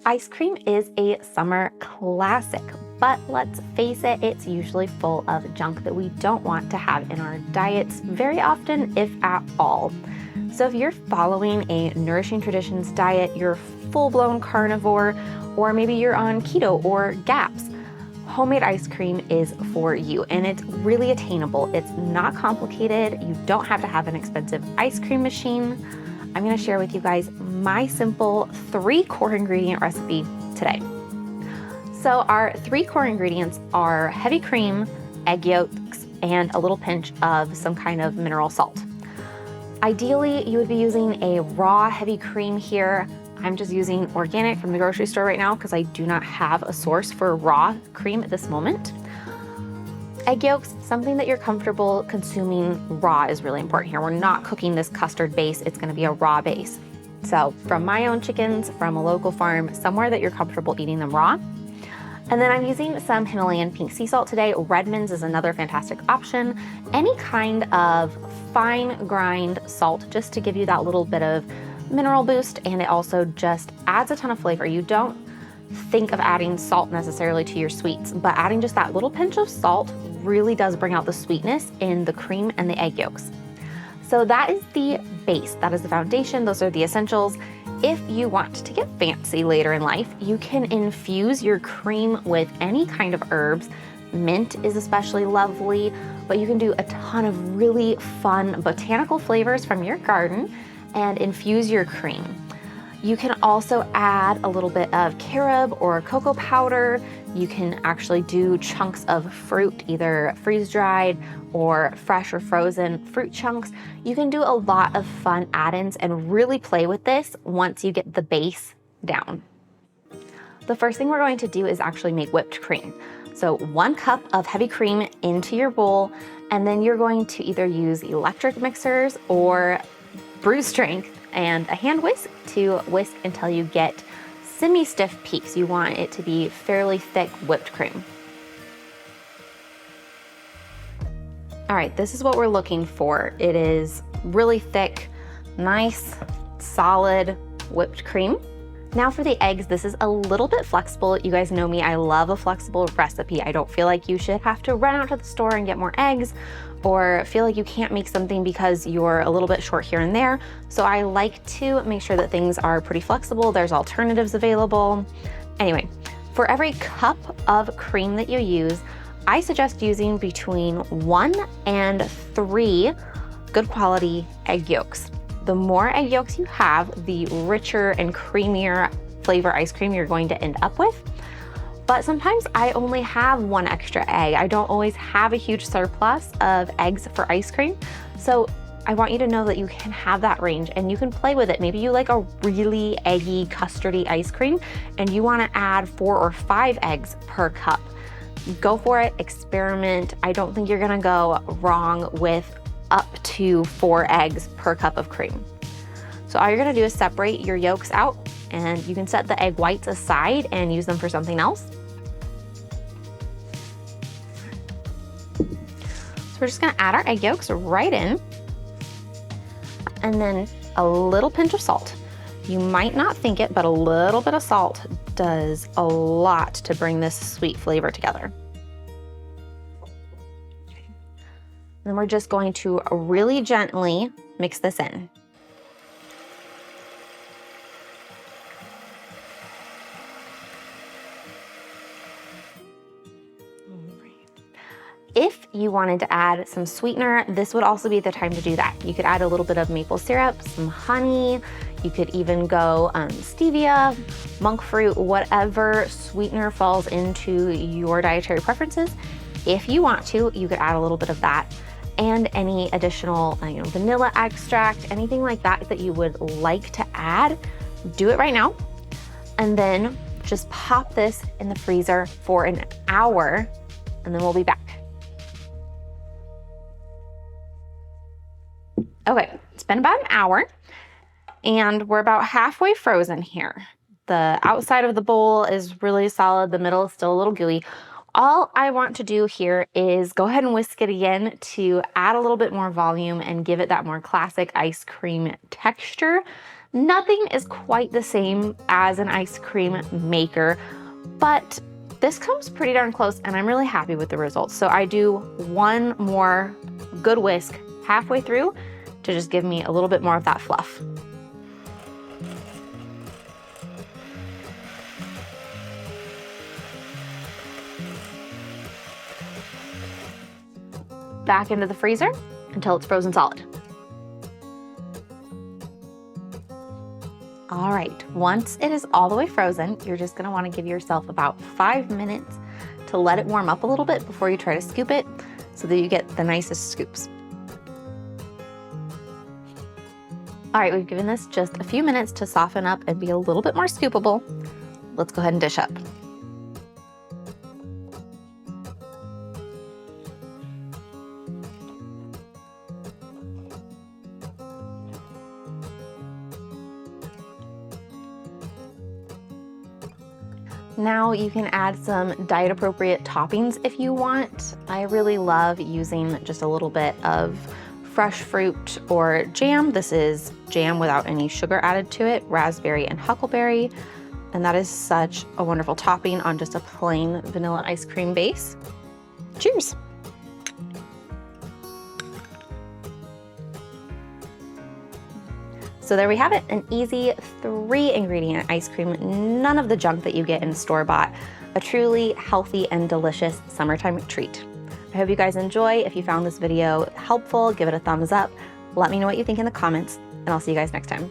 Ice cream is a summer classic, but let's face it, it's usually full of junk that we don't want to have in our diets very often, if at all. So if you're following a Nourishing Traditions diet, you're full-blown carnivore, or maybe you're on keto or GAPS, homemade ice cream is for you, and it's really attainable. It's not complicated. You don't have to have an expensive ice cream machine. I'm gonna share with you guys my simple 3 core ingredient recipe today. So our 3 core ingredients are heavy cream, egg yolks, and a little pinch of some kind of mineral salt. Ideally, you would be using a raw heavy cream here. I'm just using organic from the grocery store right now because I do not have a source for raw cream at this moment. Egg yolks, something that you're comfortable consuming raw is really important here. We're not cooking this custard base, it's gonna be a raw base. So from my own chickens, from a local farm, somewhere that you're comfortable eating them raw. And then I'm using some Himalayan pink sea salt today. Redmond's is another fantastic option. Any kind of fine grind salt, just to give you that little bit of mineral boost, and it also just adds a ton of flavor. You don't think of adding salt necessarily to your sweets, but adding just that little pinch of salt really does bring out the sweetness in the cream and the egg yolks. So that is the base, that is the foundation, those are the essentials. If you want to get fancy later in life, you can infuse your cream with any kind of herbs. Mint is especially lovely, but you can do a ton of really fun botanical flavors from your garden and infuse your cream. You can also add a little bit of carob or cocoa powder. You can actually do chunks of fruit, either freeze-dried or fresh or frozen fruit chunks. You can do a lot of fun add-ins and really play with this once you get the base down. The first thing we're going to do is actually make whipped cream. So 1 cup of heavy cream into your bowl, and then you're going to either use electric mixers or brew strength and a hand whisk to whisk until you get semi-stiff peaks. You want it to be fairly thick whipped cream. All right, this is what we're looking for. It is really thick, nice, solid whipped cream. Now for the eggs, this is a little bit flexible. You guys know me, I love a flexible recipe. I don't feel like you should have to run out to the store and get more eggs or feel like you can't make something because you're a little bit short here and there. So I like to make sure that things are pretty flexible. There's alternatives available. Anyway, for every cup of cream that you use, I suggest using between 1 and 3 good quality egg yolks. The more egg yolks you have, the richer and creamier flavor ice cream you're going to end up with. But sometimes I only have 1 extra egg. I don't always have a huge surplus of eggs for ice cream. So I want you to know that you can have that range and you can play with it. Maybe you like a really eggy, custardy ice cream and you want to add 4 or 5 eggs per cup. Go for it, experiment. I don't think you're gonna go wrong with up to 4 eggs per cup of cream. So all you're gonna do is separate your yolks out, and you can set the egg whites aside and use them for something else. So we're just gonna add our egg yolks right in, and then a little pinch of salt. You might not think it, but a little bit of salt does a lot to bring this sweet flavor together. Then we're just going to really gently mix this in. If you wanted to add some sweetener, this would also be the time to do that. You could add a little bit of maple syrup, some honey, you could even go stevia, monk fruit, whatever sweetener falls into your dietary preferences. If you want to, you could add a little bit of that and any additional vanilla extract, anything like that that you would like to add, do it right now. And then just pop this in the freezer for an hour, and then we'll be back. Okay, it's been about an hour and we're about halfway frozen here. The outside of the bowl is really solid, the middle is still a little gooey. All I want to do here is go ahead and whisk it again to add a little bit more volume and give it that more classic ice cream texture. Nothing is quite the same as an ice cream maker, but this comes pretty darn close and I'm really happy with the results. So I do one more good whisk halfway through to just give me a little bit more of that fluff. Back into the freezer until it's frozen solid. All right, once it is all the way frozen, you're just gonna wanna give yourself about 5 minutes to let it warm up a little bit before you try to scoop it so that you get the nicest scoops. All right, we've given this just a few minutes to soften up and be a little bit more scoopable. Let's go ahead and dish up. Now you can add some diet appropriate toppings if you want. I really love using just a little bit of fresh fruit or jam. This is jam without any sugar added to it, raspberry and huckleberry. And that is such a wonderful topping on just a plain vanilla ice cream base. Cheers. So there we have it, an easy 3-ingredient ice cream, none of the junk that you get in store-bought, a truly healthy and delicious summertime treat. I hope you guys enjoy. If you found this video helpful, give it a thumbs up. Let me know what you think in the comments, and I'll see you guys next time.